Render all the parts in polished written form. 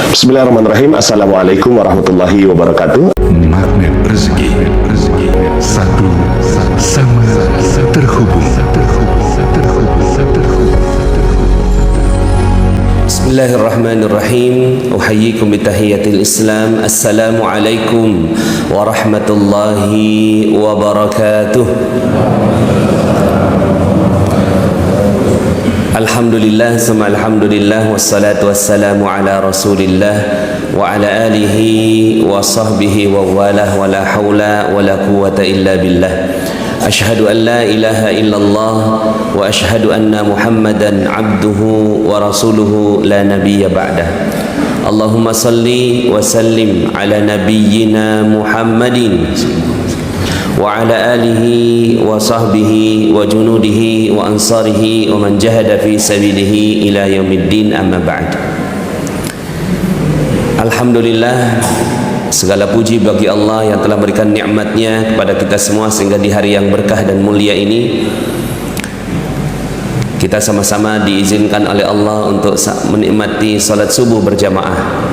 Bismillahirrahmanirrahim. Assalamualaikum warahmatullahi wabarakatuh. Magnet rezeki, satu sama terhubung. Bismillahirrahmanirrahim. Uhayyikum bitahiyatil Islam. Assalamualaikum warahmatullahi wabarakatuh. Alhamdulillah, summa alhamdulillah, wassalatu wassalamu ala rasulillah wa ala alihi wa sahbihi wa walah, wa la hawla wa la quwwata illa billah. Ashhadu an la ilaha illallah wa ashhadu anna muhammadan abduhu wa rasuluhu la nabiyya ba'dah. Allahumma salli wa sallim ala nabiyyina Muhammadin wa ala alihi wa sahbihi wa junudihi wa ansarihi wa man jahada fi sabilihi ila yaumiddin, amma ba'd. Alhamdulillah, segala puji bagi Allah yang telah berikan nikmatnya kepada kita semua sehingga di hari yang berkah dan mulia ini kita sama-sama diizinkan oleh Allah untuk menikmati salat subuh berjamaah.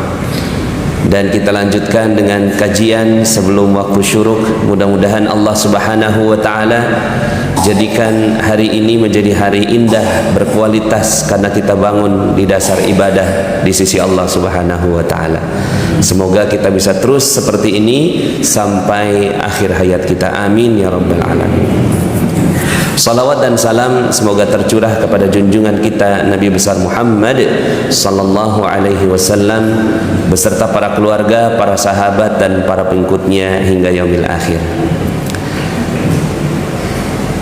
Dan kita lanjutkan dengan kajian sebelum waktu syuruk. Mudah-mudahan Allah Subhanahu wa taala jadikan hari ini menjadi hari indah, berkualitas karena kita bangun di dasar ibadah di sisi Allah Subhanahu wa taala. Semoga kita bisa terus seperti ini sampai akhir hayat kita. Amin ya rabbal alamin. Salawat dan salam semoga tercurah kepada junjungan kita Nabi besar Muhammad sallallahu alaihi wasallam beserta para keluarga, para sahabat dan para pengikutnya hingga yaumil akhir.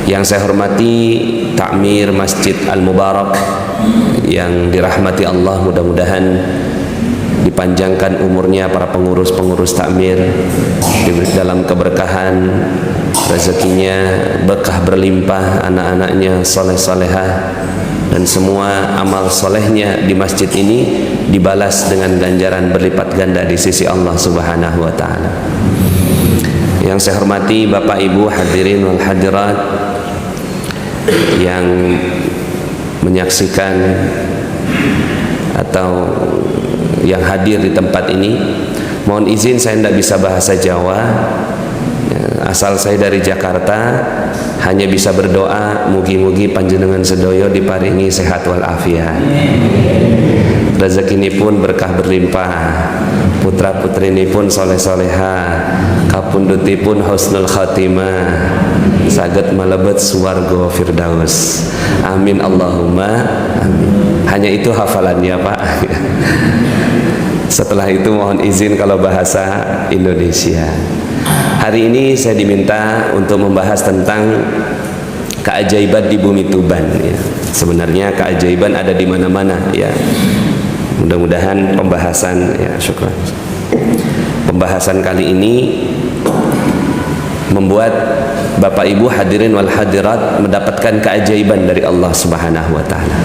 Yang saya hormati Takmir Masjid Al-Mubarak yang dirahmati Allah, mudah-mudahan dipanjangkan umurnya para pengurus-pengurus takmir, dalam keberkahan rezekinya, berkah berlimpah, anak-anaknya soleh-solehah, dan semua amal solehnya di masjid ini dibalas dengan ganjaran berlipat ganda di sisi Allah Subhanahu wa taala. Yang saya hormati Bapak Ibu hadirin wal hadirat yang menyaksikan atau yang hadir di tempat ini, mohon izin saya tidak bisa bahasa Jawa. Asal saya dari Jakarta, hanya bisa berdoa mugi-mugi panjenengan sedoyo diparingi sehat wal afiat. Rezeki ini pun berkah berlimpah, putra putri ini pun soleh-soleha, kapunduti pun husnul khatimah, saged malebet swarga firdaus. Amin Allahumma amin. Hanya itu hafalannya Pak. Setelah itu mohon izin kalau bahasa Indonesia. Hari ini saya diminta untuk membahas tentang keajaiban di bumi Tuban ya. Sebenarnya keajaiban ada di mana-mana ya. Mudah-mudahan pembahasan ya, syukran. Pembahasan kali ini membuat Bapak Ibu hadirin wal hadirat mendapatkan keajaiban dari Allah Subhanahu wa taala.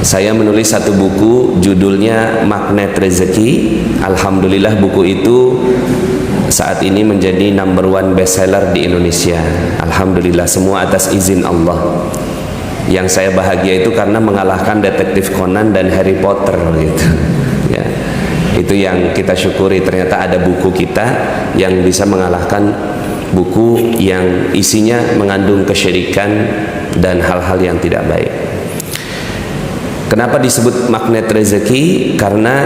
Saya menulis satu buku judulnya Magnet Rezeki. Alhamdulillah buku itu saat ini menjadi #1 bestseller di Indonesia. Alhamdulillah, semua atas izin Allah. Yang saya bahagia itu karena mengalahkan Detektif Conan dan Harry Potter gitu. Ya. Itu yang kita syukuri, ternyata ada buku kita yang bisa mengalahkan buku yang isinya mengandung kesyirikan dan hal-hal yang tidak baik. Kenapa disebut magnet rezeki? Karena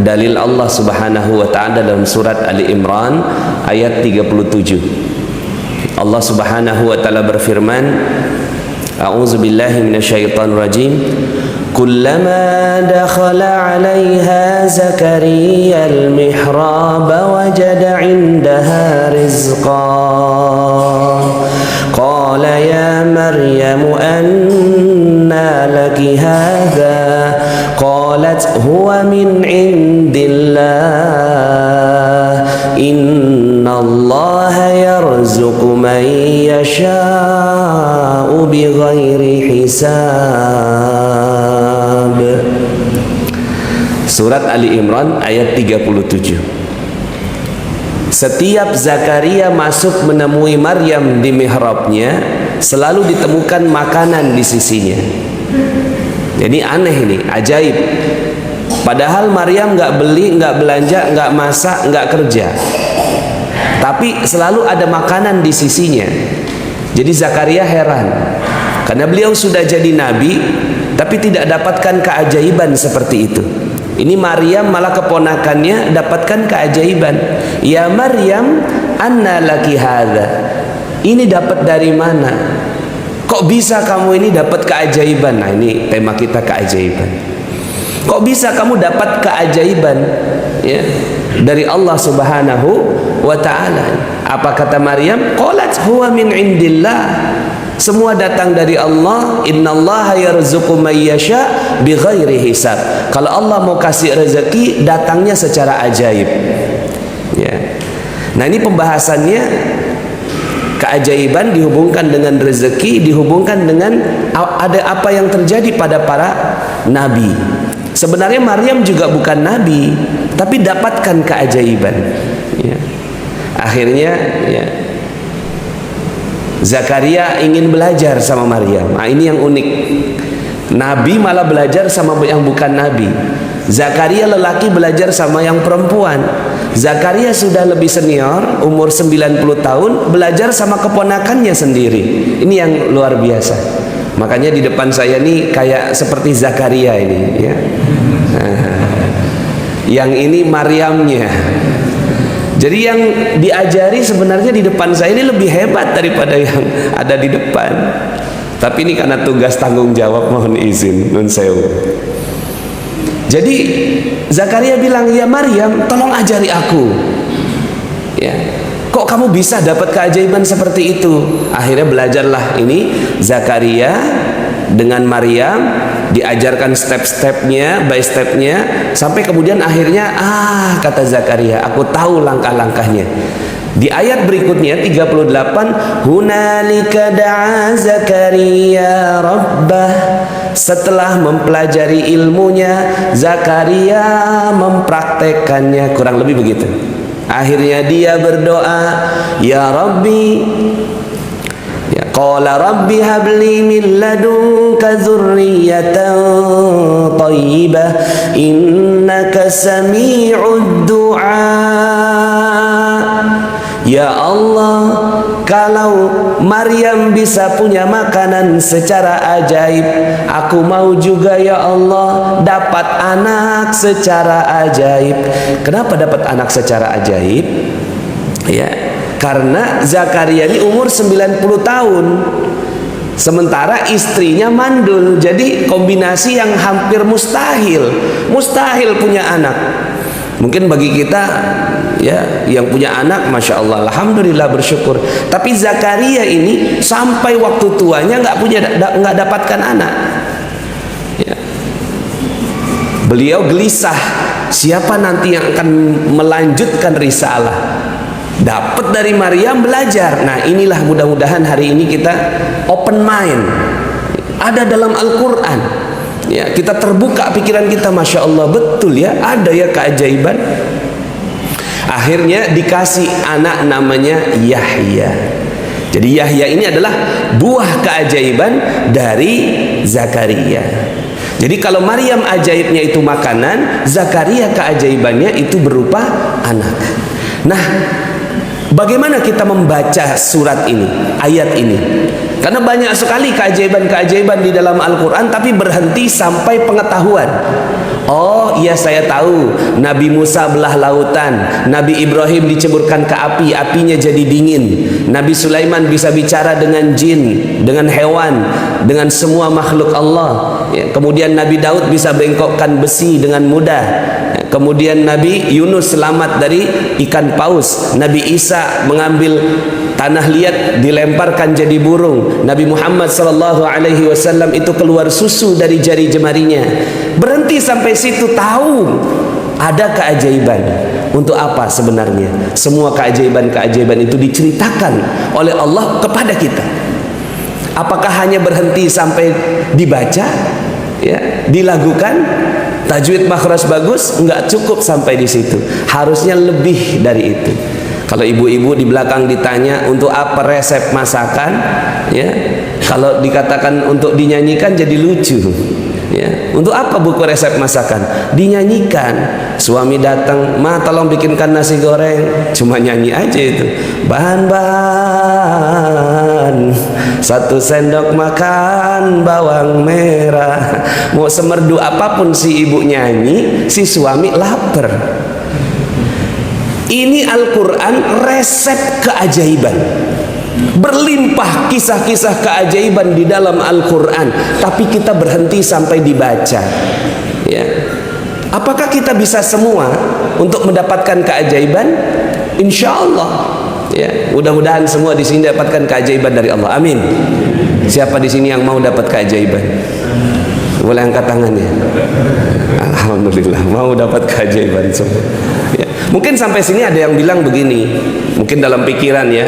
dalil Allah Subhanahu wa taala dalam surat Ali Imran ayat 37. Allah Subhanahu wa taala berfirman, A'udzubillahi minasyaitonir rajim. Kullama dakhala 'alaiha Zakariya al-mihrab wajada 'indaha rizqa. Qala ya Maryam anna laki hadha? Qalat huwa min 'indillah. Innallaha yarzuqu man yasha'u bighairi hisab. Surat Ali Imran ayat 37. Setiap Zakaria masuk menemui Maryam di mihrabnya, selalu ditemukan makanan di sisinya. Jadi aneh ini, ajaib. Padahal Maryam nggak beli, nggak belanja, nggak masak, nggak kerja, tapi selalu ada makanan di sisinya. Jadi Zakaria heran, karena beliau sudah jadi nabi, tapi tidak dapatkan keajaiban seperti itu. Ini Maryam malah keponakannya dapatkan keajaiban. Ya Maryam, anna laki hadza. Ini dapat dari mana? Kok bisa kamu ini dapat keajaiban? Nah, ini tema kita, keajaiban. Kok bisa kamu dapat keajaiban, ya, dari Allah Subhanahu wa ta'ala? Apa kata Maryam? Qalat huwa min indillah. Semua datang dari Allah. Innallaha yarzuqu may yasha bighairi hisab. Kalau Allah mau kasih rezeki, datangnya secara ajaib. Ya. Nah, ini pembahasannya, keajaiban dihubungkan dengan rezeki, dihubungkan dengan ada apa yang terjadi pada para nabi. Sebenarnya Maryam juga bukan nabi, tapi dapatkan keajaiban. Ya. Akhirnya, ya, Zakaria ingin belajar sama Maryam. Nah, ini yang unik. Nabi malah belajar sama yang bukan nabi. Zakaria lelaki belajar sama yang perempuan. Zakaria sudah lebih senior, umur 90 tahun, belajar sama keponakannya sendiri. Ini yang luar biasa. Makanya di depan saya nih kayak seperti Zakaria ini, ya. Yang ini Maryamnya. Jadi yang diajari sebenarnya di depan saya ini lebih hebat daripada yang ada di depan. Tapi ini karena tugas tanggung jawab, mohon izin, nun sewu. Jadi Zakaria bilang, ya Maryam, tolong ajari aku. Ya, kok kamu bisa dapat keajaiban seperti itu? Akhirnya belajarlah ini Zakaria dengan Maryam, diajarkan step-stepnya, by stepnya, sampai kemudian akhirnya kata Zakaria, aku tahu langkah-langkahnya. Di ayat berikutnya 38, hunalika da'a Zakaria rabbah. Setelah mempelajari ilmunya, Zakaria mempraktekannya, kurang lebih begitu. Akhirnya dia berdoa, ya Rabbi, ya, qala rabbi habli min ladunka dzurriyyatan thayyibah innaka sami'ud du'a. Ya Allah, kalau Maryam bisa punya makanan secara ajaib, aku mau juga ya Allah dapat anak secara ajaib. Kenapa dapat anak secara ajaib? Ya, karena Zakaria ini umur 90 tahun. Sementara istrinya mandul. Jadi kombinasi yang hampir mustahil. Mustahil punya anak. Mungkin bagi kita, ya, yang punya anak, masya Allah, alhamdulillah, bersyukur. Tapi Zakaria ini sampai waktu tuanya nggak dapatkan anak. Ya. Beliau gelisah, siapa nanti yang akan melanjutkan risalah? Dapat dari Maryam, belajar. Nah, inilah mudah-mudahan hari ini kita open mind. Ada dalam Al-Quran. Ya, kita terbuka pikiran kita, masya Allah, betul ya, ada ya keajaiban. Akhirnya dikasih anak namanya Yahya. Jadi Yahya ini adalah buah keajaiban dari Zakaria. Jadi kalau Maryam ajaibnya itu makanan, Zakaria keajaibannya itu berupa anak. Nah, bagaimana kita membaca surat ini, ayat ini? Karena banyak sekali keajaiban-keajaiban di dalam Al-Quran, tapi berhenti sampai pengetahuan. Oh iya, saya tahu Nabi Musa belah lautan, Nabi Ibrahim diceburkan ke api, apinya jadi dingin, Nabi Sulaiman bisa bicara dengan jin, dengan hewan, dengan semua makhluk Allah. Ya, kemudian Nabi Daud bisa bengkokkan besi dengan mudah. Ya, kemudian Nabi Yunus selamat dari ikan paus. Nabi Isa mengambil tanah liat dilemparkan jadi burung. Nabi Muhammad SAW itu keluar susu dari jari jemarinya. Berhenti sampai situ, tahu ada keajaiban. Untuk apa sebenarnya? Semua keajaiban-keajaiban itu diceritakan oleh Allah kepada kita. Apakah hanya berhenti sampai dibaca, ya, dilakukan, tajwid makhraj bagus? Enggak cukup sampai di situ. Harusnya lebih dari itu. Kalau ibu-ibu di belakang ditanya untuk apa resep masakan, ya, kalau dikatakan untuk dinyanyikan jadi lucu. Ya, untuk apa buku resep masakan? Dinyanyikan. Suami datang, "Ma, tolong bikinkan nasi goreng." Cuma nyanyi aja itu. Bahan-bahan, 1 sendok makan bawang merah. Mau semerdu apapun si ibu nyanyi, si suami lapar. Ini Al-Quran resep keajaiban. Berlimpah kisah-kisah keajaiban di dalam Al-Quran, tapi kita berhenti sampai dibaca. Ya. Apakah kita bisa semua untuk mendapatkan keajaiban? Insya Allah. Ya. Mudah-mudahan semua di sini dapatkan keajaiban dari Allah. Amin. Siapa di sini yang mau dapat keajaiban? Boleh angkat tangannya. Alhamdulillah, mau dapat keajaiban semua. Ya. Mungkin sampai sini ada yang bilang begini, mungkin dalam pikiran ya,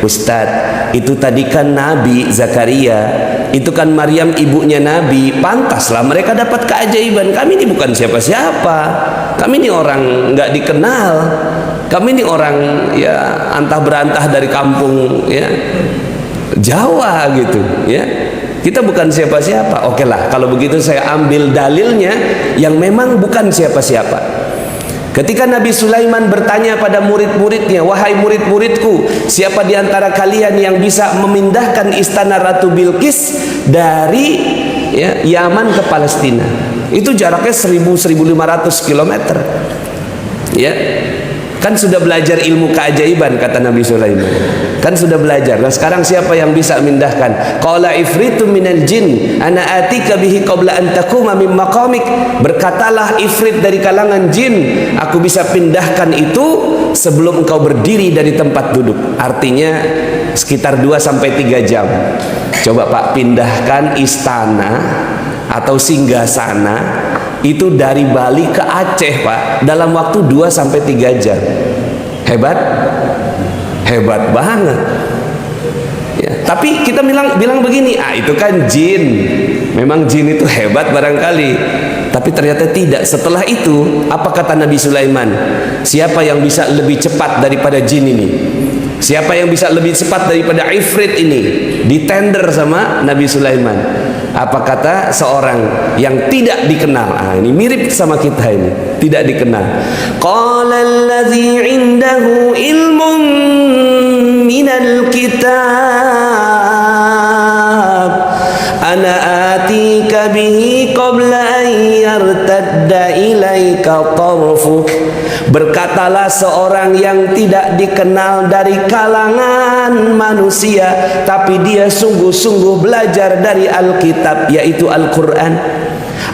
Ustadz, itu tadi kan Nabi Zakaria, itu kan Maryam ibunya Nabi, pantaslah mereka dapat keajaiban. Kami ini bukan siapa-siapa, kami ini orang nggak dikenal, kami ini orang ya antah berantah dari kampung ya Jawa gitu ya. Kita bukan siapa-siapa. Oke lah, kalau begitu saya ambil dalilnya yang memang bukan siapa-siapa. Ketika Nabi Sulaiman bertanya pada murid-muridnya, "Wahai murid-muridku, siapa di antara kalian yang bisa memindahkan istana Ratu Bilqis dari ya, Yaman ke Palestina?" Itu jaraknya 1.000-1.500 km. Ya. Kan sudah belajar ilmu keajaiban, kata Nabi Sulaiman. Kan sudah belajar. Nah, sekarang siapa yang bisa memindahkan? Qala ifritu minal jin ana atika bihi qabla an taquma min maqamik. Berkatalah ifrit dari kalangan jin, aku bisa pindahkan itu sebelum engkau berdiri dari tempat duduk. Artinya sekitar 2-3 jam. Coba Pak, pindahkan istana atau singgasana itu dari Bali ke Aceh Pak, dalam waktu 2-3 jam. Hebat? Hebat banget ya. Tapi kita bilang begini, itu kan jin. Memang jin itu hebat barangkali, tapi ternyata tidak. Setelah itu apa kata Nabi Sulaiman? Siapa yang bisa lebih cepat daripada jin ini? Siapa yang bisa lebih cepat daripada ifrit ini? Ditender sama Nabi Sulaiman. Apa kata seorang yang tidak dikenal? Ini mirip sama kita ini, tidak dikenal. Qala allazi indahu ilmun minal kitab ana atika bihi qabla an yartadda ilaika tarfuk. Berkatalah seorang yang tidak dikenal dari kalangan manusia, tapi dia sungguh-sungguh belajar dari Alkitab, yaitu Al-Quran.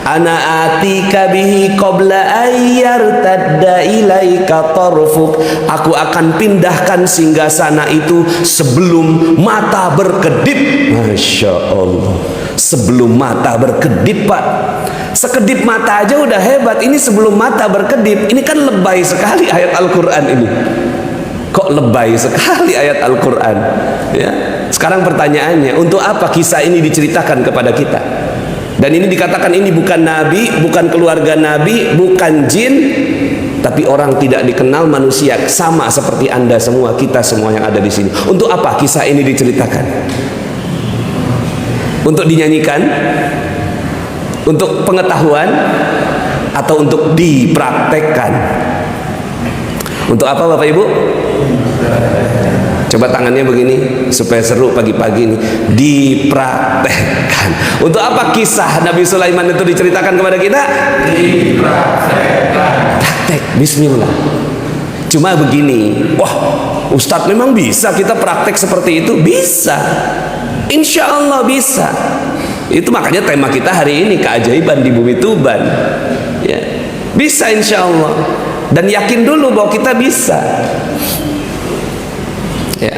Ana atika bihi qabla ayyartadda ilaika tarfuk. Aku akan pindahkan singgasana itu sebelum mata berkedip. Masya Allah, sebelum mata berkedip Pak. Sekedip mata aja udah hebat, ini sebelum mata berkedip. Ini kan lebay sekali ayat Al-Quran ini. Kok lebay sekali ayat Al-Quran ya? Sekarang pertanyaannya, untuk apa kisah ini diceritakan kepada kita? Dan ini dikatakan ini bukan Nabi, bukan keluarga Nabi, bukan jin, tapi orang tidak dikenal manusia, sama seperti Anda semua, kita semua yang ada di sini. Untuk apa kisah ini diceritakan? Untuk dinyanyikan? Untuk pengetahuan? Atau untuk dipraktekkan? Untuk apa Bapak Ibu? Coba tangannya begini supaya seru pagi-pagi ini. Dipraktekkan. Untuk apa kisah Nabi Sulaiman itu diceritakan kepada kita? Dipraktekkan. Praktek, bismillah. Cuma begini, wah Ustadz memang bisa kita praktek seperti itu? Bisa, insya Allah bisa. Itu makanya tema kita hari ini, keajaiban di bumi Tuban ya. Bisa insya Allah. Dan yakin dulu bahwa kita bisa ya.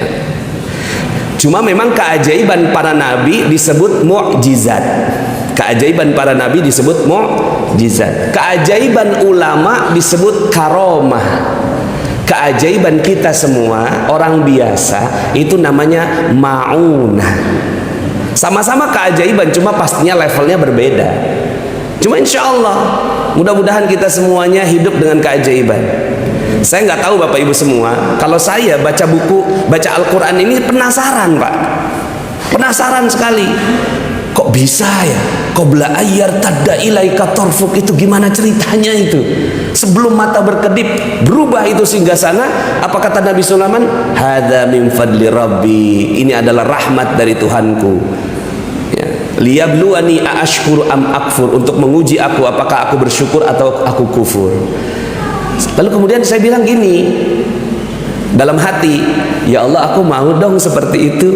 Cuma memang keajaiban para nabi disebut mukjizat. Keajaiban para nabi disebut mukjizat. Keajaiban ulama disebut karomah. Keajaiban kita semua orang biasa itu namanya ma'unah. Sama-sama keajaiban, cuma pastinya levelnya berbeda. Cuma insya Allah mudah-mudahan kita semuanya hidup dengan keajaiban. Saya nggak tahu Bapak Ibu semua, kalau saya baca buku, baca Al-Quran ini penasaran Pak, penasaran sekali, kok bisa ya? Qabla ayyar tadda ilaika tarfuk, itu gimana ceritanya itu? Sebelum mata berkedip berubah itu singgasana. Apa kata Nabi Sulaiman? Hadza min fadli rabbi, ini adalah rahmat dari Tuhanku. Ya. Liyabluwani aashkuru am akfur, untuk menguji aku apakah aku bersyukur atau aku kufur. Lalu kemudian saya bilang gini dalam hati, ya Allah, aku mau dong seperti itu,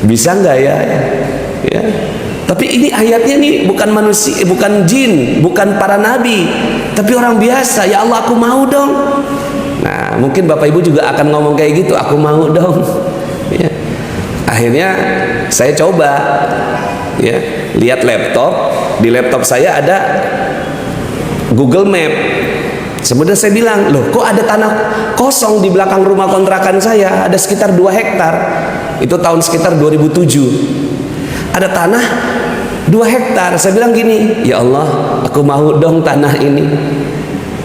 bisa nggak ya? Ya. Tapi ini ayatnya nih bukan manusia, bukan jin, bukan para nabi, tapi orang biasa. Ya Allah, aku mau dong. Nah, mungkin Bapak Ibu juga akan ngomong kayak gitu, aku mau dong. Ya. Akhirnya saya coba, ya, lihat laptop. Di laptop saya ada Google Map. Sebenarnya saya bilang, loh kok ada tanah kosong di belakang rumah kontrakan saya, ada sekitar 2 hektar. Itu tahun sekitar 2007. Ada tanah 2 hektar. Saya bilang gini, ya Allah, aku mau dong tanah ini.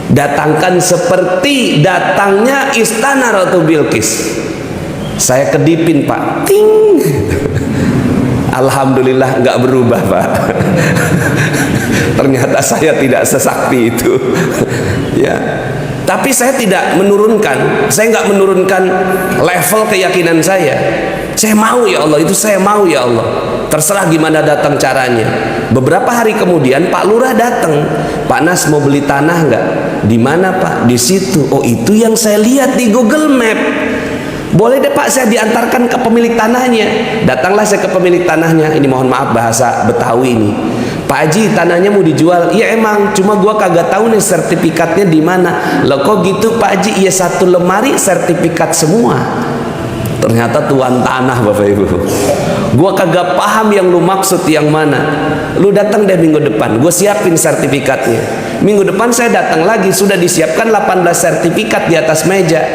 Datangkan seperti datangnya istana Ratu Bilqis. Saya kedipin, Pak. Ting. Alhamdulillah nggak berubah, Pak. Ternyata saya tidak sesakti itu. Ya. Tapi saya tidak menurunkan, saya nggak menurunkan level keyakinan saya. Saya mau ya Allah, itu saya mau ya Allah. Terserah gimana datang caranya. Beberapa hari kemudian Pak Lurah datang. Pak Nas, mau beli tanah nggak? Di mana Pak? Di situ. Oh, itu yang saya lihat di Google Map. Boleh deh Pak, saya diantarkan ke pemilik tanahnya. Datanglah saya ke pemilik tanahnya. Ini mohon maaf bahasa Betawi ini. Pak Haji, tanahnya mau dijual. Iya emang, cuma gua kagak tahu nih sertifikatnya di mana. Loh kok gitu Pak Haji? Iya, 1 lemari sertifikat semua. Ternyata tuan tanah, Bapak Ibu. Gua kagak paham yang lu maksud yang mana. Lu datang deh minggu depan, gue siapin sertifikatnya. Minggu depan saya datang lagi, sudah disiapkan 18 sertifikat di atas meja.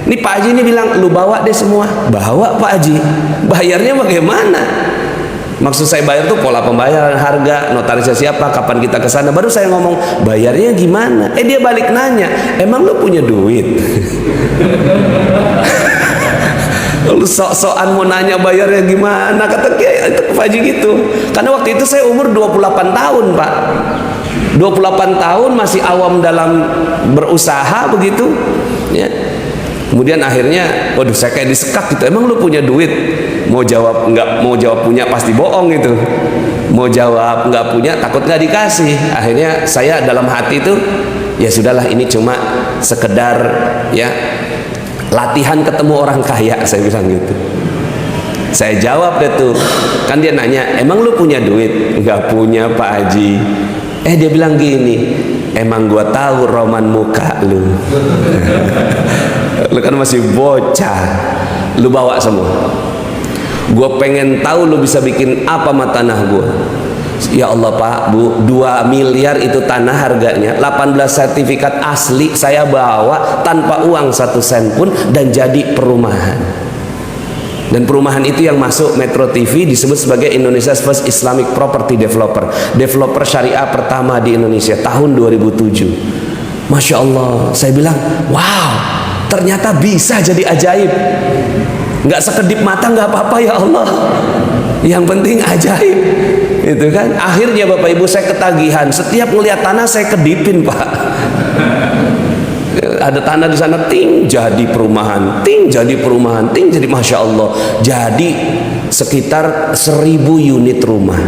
Ini Pak Haji ini bilang, lu bawa deh semua. Bawa Pak Haji. Bayarnya bagaimana? Maksud saya bayar tuh pola pembayaran, harga, notarisnya siapa, kapan kita ke sana. Baru saya ngomong, bayarnya gimana? Dia balik nanya, emang lu punya duit? Lu sok-sokan mau nanya bayarnya gimana? Kata Kiai itu Pak Haji gitu. Karena waktu itu saya umur 28 tahun, Pak. 28 tahun masih awam dalam berusaha begitu, ya. Kemudian akhirnya, waduh, saya kayak disekak gitu. Emang lu punya duit? Mau jawab enggak, mau jawab punya pasti bohong gitu. Mau jawab enggak punya, takut nggak dikasih. Akhirnya saya dalam hati itu, ya sudahlah, ini cuma sekedar ya latihan ketemu orang kaya, saya bilang gitu. Saya jawab deh tuh, kan dia nanya, emang lu punya duit? Enggak punya Pak Haji. Dia bilang gini, emang gua tahu roman muka lu. Lu kan masih bocah, lu bawa semua. Gue pengen tahu lu bisa bikin apa sama tanah gue. Ya Allah Pak, Bu, 2 miliar itu tanah harganya, 18 sertifikat asli saya bawa tanpa uang 1 sen pun, dan jadi perumahan. Dan perumahan itu yang masuk Metro TV disebut sebagai Indonesia's First Islamic Property Developer, developer syariah pertama di Indonesia tahun 2007. Masya Allah, saya bilang, wow, ternyata bisa jadi ajaib. Nggak sekedip mata nggak apa-apa ya Allah, yang penting ajaib, itu kan. Akhirnya Bapak Ibu, saya ketagihan, setiap melihat tanah saya kedipin, Pak. Ada tanah di sana, ting jadi perumahan, ting jadi perumahan, ting jadi, Masya Allah, jadi sekitar 1000 unit rumah.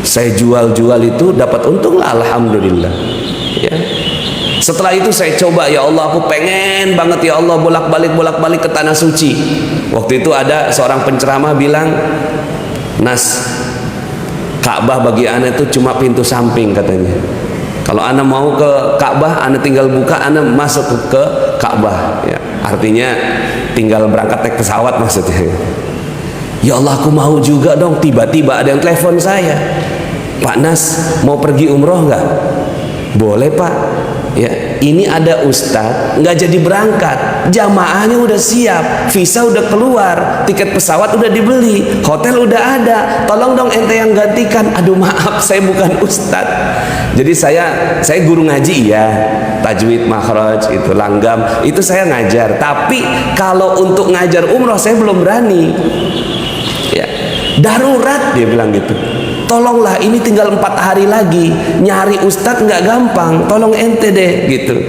Saya jual-jual itu dapat untung lah, alhamdulillah, ya. Setelah itu saya coba, ya Allah, aku pengen banget ya Allah bolak-balik ke tanah suci. Waktu itu ada seorang penceramah bilang, Nas, Ka'bah bagi ana itu cuma pintu samping katanya. Kalau ana mau ke Ka'bah, ana tinggal buka, ana masuk ke Ka'bah. Ya, artinya tinggal berangkat naik pesawat maksudnya. Ya Allah, aku mau juga dong. Tiba-tiba ada yang telepon saya, Pak Nas, mau pergi umroh nggak? Boleh Pak. Ya, ini ada ustadz nggak jadi berangkat, jamaahnya udah siap, visa udah keluar, tiket pesawat udah dibeli, hotel udah ada, tolong dong ente yang gantikan. Aduh maaf, saya bukan ustadz. Jadi saya guru ngaji ya, tajwid, makhraj, itu langgam, itu saya ngajar. Tapi kalau untuk ngajar umroh saya belum berani. Ya, darurat dia bilang gitu. tolonglah, ini tinggal 4 hari lagi, nyari ustadz nggak gampang, tolong ente deh gitu.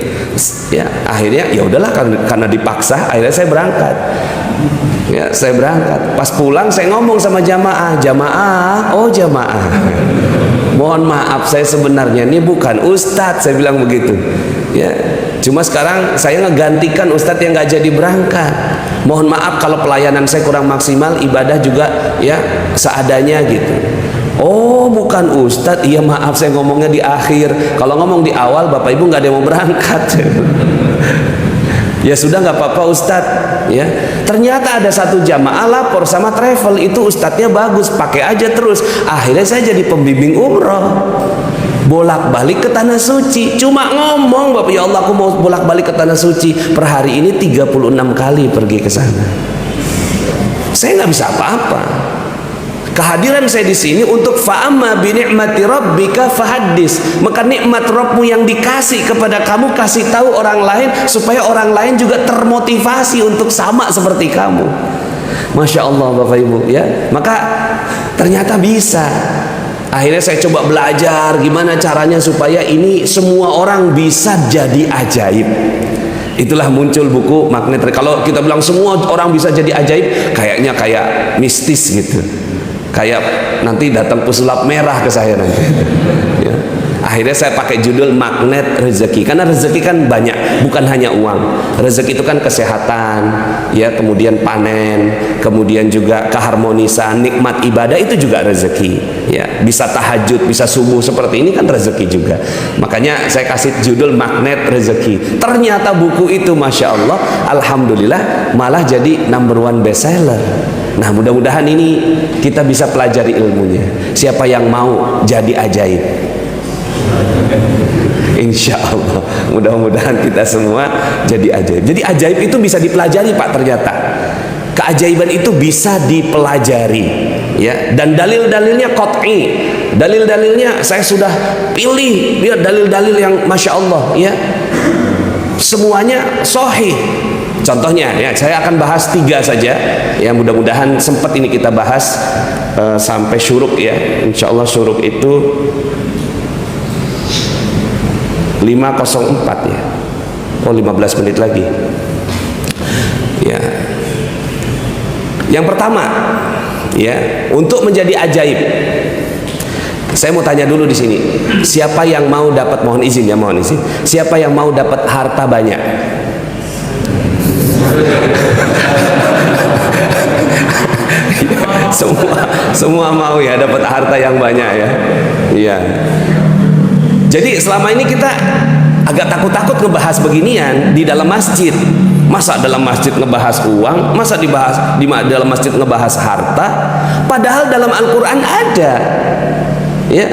Ya akhirnya ya udahlah, karena dipaksa akhirnya saya berangkat. Ya saya berangkat, pas pulang saya ngomong sama jamaah, oh jamaah, mohon maaf saya sebenarnya ini bukan ustadz, saya bilang begitu. Ya, cuma sekarang saya ngegantikan ustadz yang nggak jadi berangkat. Mohon maaf kalau pelayanan saya kurang maksimal, ibadah juga ya seadanya gitu. Oh bukan ustadz, iya maaf saya ngomongnya di akhir. Kalau ngomong di awal bapak ibu nggak ada yang mau berangkat. Ya sudah nggak apa-apa ustadz. Ya ternyata ada satu jamaah lapor sama travel, itu ustadznya bagus, pakai aja terus. Akhirnya saya jadi pembimbing umroh, bolak-balik ke tanah suci. Cuma ngomong, bapak ya Allah aku mau bolak-balik ke tanah suci. Per hari ini 36 kali pergi ke sana. Saya nggak bisa apa-apa. Kehadiran saya di sini untuk fa'amma bi ni'mati rabbika fahaddis. Maka nikmat Rabbmu yang dikasih kepada kamu, kasih tahu orang lain supaya orang lain juga termotivasi untuk sama seperti kamu. Masya Allah Bapak Ibu ya. Maka ternyata bisa. Akhirnya saya coba belajar gimana caranya supaya ini semua orang bisa jadi ajaib. Itulah muncul buku Magnet. Kalau kita bilang semua orang bisa jadi ajaib, kayaknya kayak mistis gitu. Kayak nanti datang pesulap merah ke saya nanti. Ya. Akhirnya saya pakai judul Magnet Rezeki, karena rezeki kan banyak, bukan hanya uang. Rezeki itu kan kesehatan, ya, kemudian panen, kemudian juga keharmonisan, nikmat ibadah itu juga rezeki. Ya, bisa tahajud, bisa subuh seperti ini kan rezeki juga. Makanya saya kasih judul Magnet Rezeki. Ternyata buku itu masya Allah, alhamdulillah malah jadi #1 bestseller. Nah mudah-mudahan ini kita bisa pelajari ilmunya. Siapa yang mau jadi ajaib? Insya Allah mudah-mudahan kita semua jadi ajaib. Jadi ajaib itu bisa dipelajari Pak, ternyata keajaiban itu bisa dipelajari ya. Dan dalil-dalilnya qat'i, dalil-dalilnya saya sudah pilih ya, dalil-dalil yang masya Allah ya, semuanya sahih. Contohnya ya, saya akan bahas 3 saja ya, mudah-mudahan sempat ini kita bahas sampai syuruk ya. Insya Allah syuruk itu 5:04 ya. Oh 15 menit lagi ya. Yang pertama ya, untuk menjadi ajaib, saya mau tanya dulu di sini, siapa yang mau dapat, mohon izin ya, mohon izin, siapa yang mau dapat harta banyak? semua mau ya dapat harta yang banyak ya. Iya. Jadi selama ini kita agak takut-takut ngebahas beginian di dalam masjid. Masa dalam masjid ngebahas uang, masa dibahas di dalam masjid ngebahas harta, padahal dalam Al-Qur'an ada. Ya.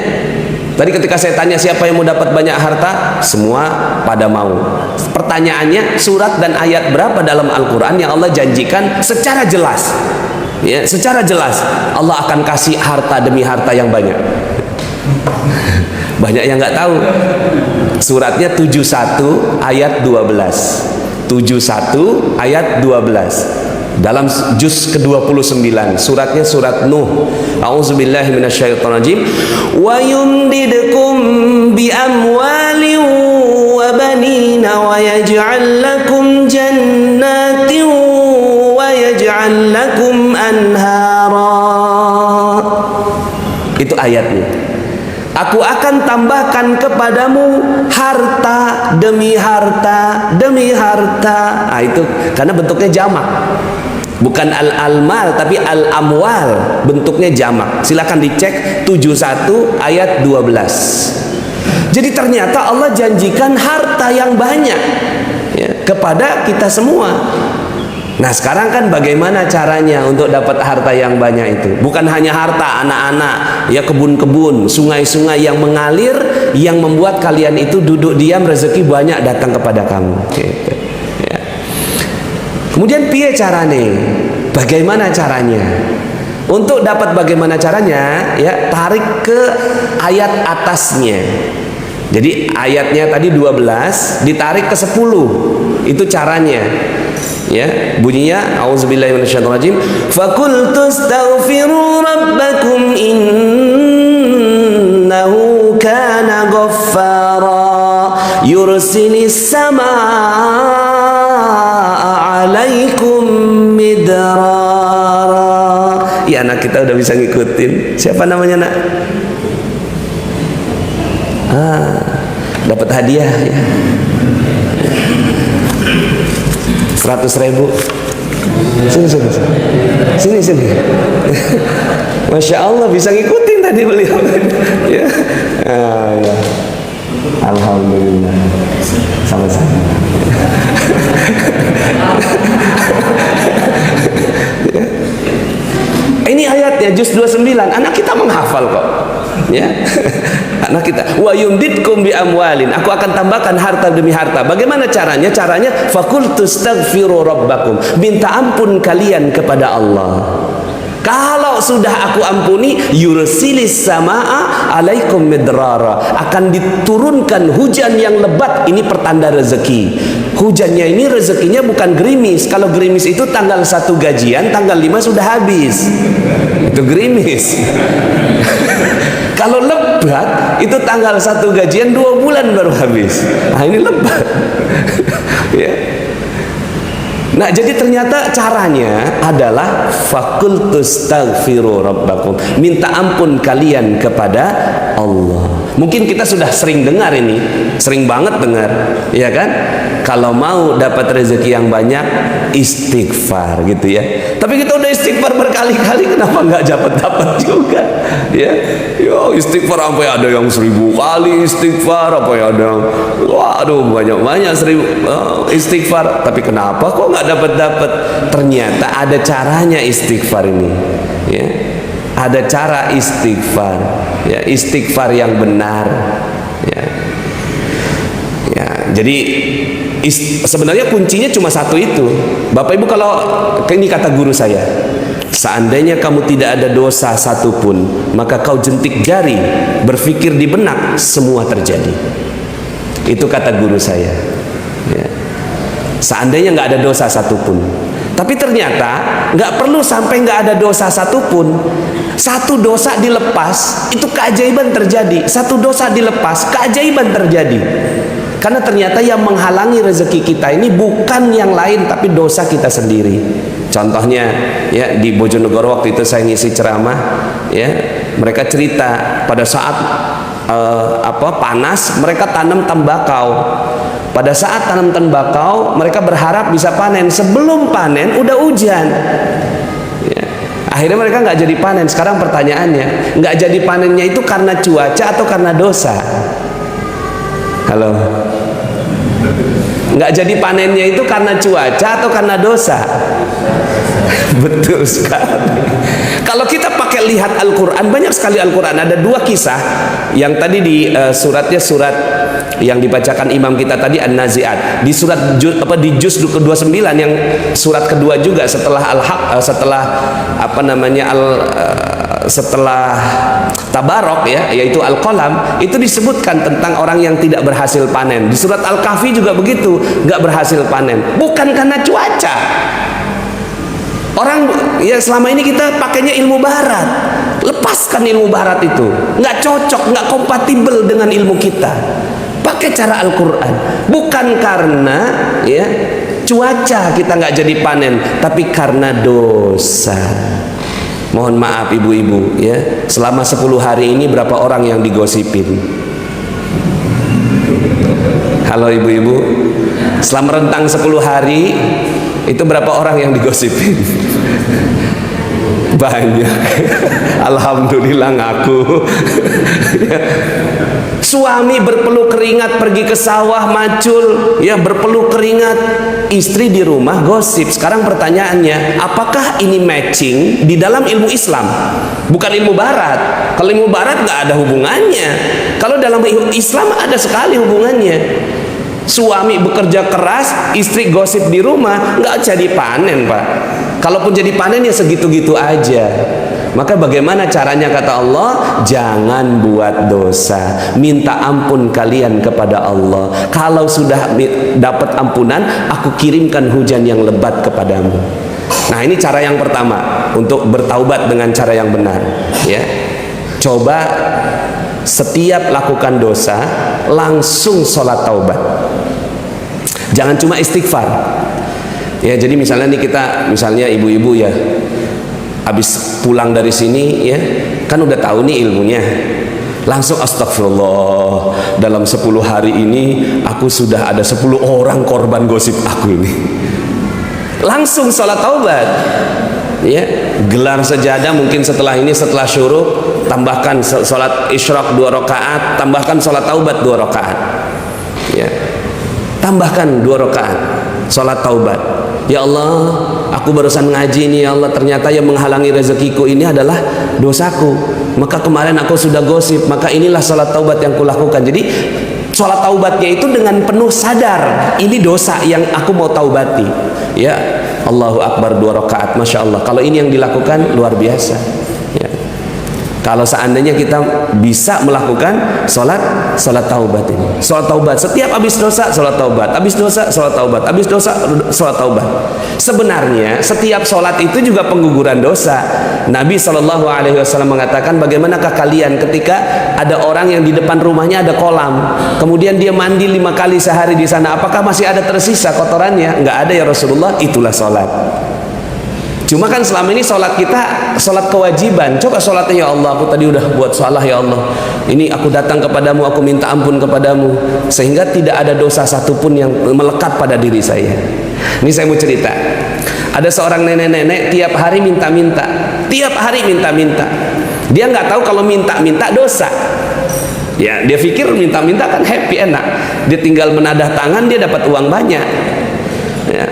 Tadi ketika saya tanya siapa yang mau dapat banyak harta, semua pada mau. Pertanyaannya, surat dan ayat berapa dalam Al-Quran yang Allah janjikan secara jelas ya, secara jelas Allah akan kasih harta demi harta yang banyak. Banyak yang nggak tahu. Suratnya 71 ayat 12, 71 ayat 12 dalam juz ke-29. Suratnya surat Nuh. A'udzubillahi minasyaitonirrajim. Wa yumdidukum bi amwalin wa banina wa yaj'al lakum jannatin wa yaj'al lakum anhara. Itu ayatnya. Aku akan tambahkan kepadamu harta demi harta demi harta. Nah itu karena bentuknya jamak, bukan al-almal tapi al-amwal, bentuknya jamak. Silakan dicek 71 ayat 12. Jadi ternyata Allah janjikan harta yang banyak ya, kepada kita semua. Nah sekarang kan bagaimana caranya untuk dapat harta yang banyak itu? Bukan hanya harta anak-anak, ya, kebun-kebun, sungai-sungai yang mengalir, yang membuat kalian itu duduk diam, rezeki banyak datang kepada kamu. Gitu. Ya. Kemudian piye carane? Bagaimana caranya? Untuk dapat bagaimana caranya? Ya, tarik ke ayat atasnya. Jadi ayatnya tadi 12, ditarik ke 10. Itu caranya. Ya, bunyinya auzubillahi minasyaitonirrajim. Faqultu astaghfiru rabbakum yursilis samaa alaikum midrara. Ya, anak kita udah bisa ngikutin. Siapa namanya, nak? Dapat hadiah ya. 100.000. Sini. Masya Allah, bisa ngikutin tadi beliau. Ya. Ya. Alhamdulillah. Sama-sama. Ya. Ini ayatnya juz 29. Anak kita menghafal kok. Ya. Anak kita, wa yumditkum bi amwalin, aku akan tambahkan harta demi harta. Bagaimana caranya? Caranya faqultu astaghfiru rabbakum, minta ampun kalian kepada Allah. Kalau sudah aku ampuni, yursilis samaa alaikum midrara, akan diturunkan hujan yang lebat. Ini pertanda rezeki. Hujannya ini rezekinya bukan gerimis. Kalau gerimis itu tanggal 1 gajian, tanggal 5 sudah habis. Itu gerimis. Kalau lebat itu tanggal 1 gajian 2 bulan baru habis. Nah, ini lebat. Ya. Nah, jadi ternyata caranya adalah fakultus taghfiru rabbakum, minta ampun kalian kepada Allah. Mungkin kita sudah sering dengar ini, sering banget dengar, ya kan? Kalau mau dapat rezeki yang banyak, istighfar gitu ya. Tapi kita udah istighfar berkali-kali, kenapa nggak dapat juga? Ya, yo istighfar sampai ada yang 1000 kali istighfar, apa ya ada yang, waduh banyak 1000 istighfar. Tapi kenapa kok nggak dapat? Ternyata ada caranya istighfar ini. Ya, ada cara istighfar. Ya, istighfar yang benar. Ya, ya. Jadi sebenarnya kuncinya cuma satu itu. Bapak Ibu, kalau ini kata guru saya, seandainya kamu tidak ada dosa satupun, maka kau jentik jari, berpikir di benak, semua terjadi. Itu kata guru saya. Ya. Seandainya nggak ada dosa satupun. Tapi ternyata nggak perlu sampai nggak ada dosa satupun. Satu dosa dilepas, itu keajaiban terjadi. Satu dosa dilepas, keajaiban terjadi. Karena ternyata yang menghalangi rezeki kita ini bukan yang lain, tapi dosa kita sendiri. Contohnya ya, di Bojonegoro waktu itu saya ngisi ceramah, ya, mereka cerita pada saat panas mereka tanam tembakau. Pada saat tanam tembakau mereka berharap bisa panen. Sebelum panen udah hujan. Ya. Akhirnya mereka nggak jadi panen. Sekarang pertanyaannya, nggak jadi panennya itu karena cuaca atau karena dosa? Halo. Nggak jadi panennya itu karena cuaca atau karena dosa? Betul sekali. Kalau kita pakai lihat Al-Quran, banyak sekali Al-Quran. Ada 2 kisah yang tadi di suratnya, surat yang dibacakan imam kita tadi An-Nazi'at. Di surat di juz ke-29 yang surat kedua juga setelah setelah setelah Tabarok ya, yaitu Al-Qalam, itu disebutkan tentang orang yang tidak berhasil panen. Di surat Al-Kahfi juga begitu, nggak berhasil panen. Bukan karena cuaca. Orang ya selama ini kita pakainya ilmu barat. Lepaskan ilmu barat itu. Nggak cocok, nggak kompatibel dengan ilmu kita. Pakai cara Al-Quran. Bukan karena ya cuaca kita nggak jadi panen, tapi karena dosa. Mohon maaf ibu-ibu ya, selama 10 hari ini berapa orang yang digosipin? Halo ibu-ibu, selama rentang 10 hari itu berapa orang yang digosipin? Banyak. Alhamdulillah ngaku. Suami berpeluh keringat pergi ke sawah macul, ya berpeluh keringat, istri di rumah gosip. Sekarang pertanyaannya, apakah ini matching di dalam ilmu Islam? Bukan ilmu barat. Kalau ilmu barat nggak ada hubungannya. Kalau dalam Islam ada sekali hubungannya. Suami bekerja keras, istri gosip di rumah, nggak jadi panen, Pak. Kalaupun jadi panen ya segitu-gitu aja. Maka bagaimana caranya, kata Allah? Jangan buat dosa. Minta ampun kalian kepada Allah. Kalau sudah dapat ampunan, aku kirimkan hujan yang lebat kepadamu. Nah, ini cara yang pertama untuk bertaubat dengan cara yang benar. Ya, coba setiap lakukan dosa langsung sholat taubat. Jangan cuma istighfar. Ya, jadi misalnya nih kita, misalnya ibu-ibu ya, habis pulang dari sini ya, kan udah tahu nih ilmunya. Langsung astagfirullah, dalam 10 hari ini aku sudah ada 10 orang korban gosip aku ini. Langsung sholat taubat. Ya, gelar sejadah mungkin setelah ini, setelah syuruk, tambahkan sholat isyraq 2 rakaat, tambahkan sholat taubat 2 rakaat. Ya, tambahkan 2 rakaat sholat taubat. Ya Allah, aku barusan ngaji nih ya Allah, ternyata yang menghalangi rezekiku ini adalah dosaku. Maka kemarin aku sudah gosip, maka inilah sholat taubat yang kulakukan. Jadi sholat taubatnya itu dengan penuh sadar, ini dosa yang aku mau taubati. Ya, Allahu Akbar 2 rakaat, Masya Allah. Kalau ini yang dilakukan luar biasa. Ya. Kalau seandainya kita bisa melakukan sholat taubat ini, sholat taubat setiap habis dosa, sholat taubat, habis dosa, sholat taubat, habis dosa, sholat taubat. Sebenarnya setiap sholat itu juga pengguguran dosa. Nabi SAW mengatakan, bagaimanakah kalian ketika ada orang yang di depan rumahnya ada kolam, kemudian dia mandi 5 kali sehari di sana, apakah masih ada tersisa kotorannya? Enggak ada ya Rasulullah. Itulah sholat. Cuma kan selama ini sholat kita sholat kewajiban. Coba sholatnya, ya Allah, aku tadi udah buat salah ya Allah, ini aku datang kepadamu, aku minta ampun kepadamu, sehingga tidak ada dosa satupun yang melekat pada diri saya. Ini saya mau cerita. Ada seorang nenek-nenek tiap hari minta-minta, tiap hari minta-minta. Dia nggak tahu kalau minta-minta dosa. Ya, dia pikir minta-minta kan happy, enak. Dia tinggal menadah tangan, dia dapat uang banyak. Ya.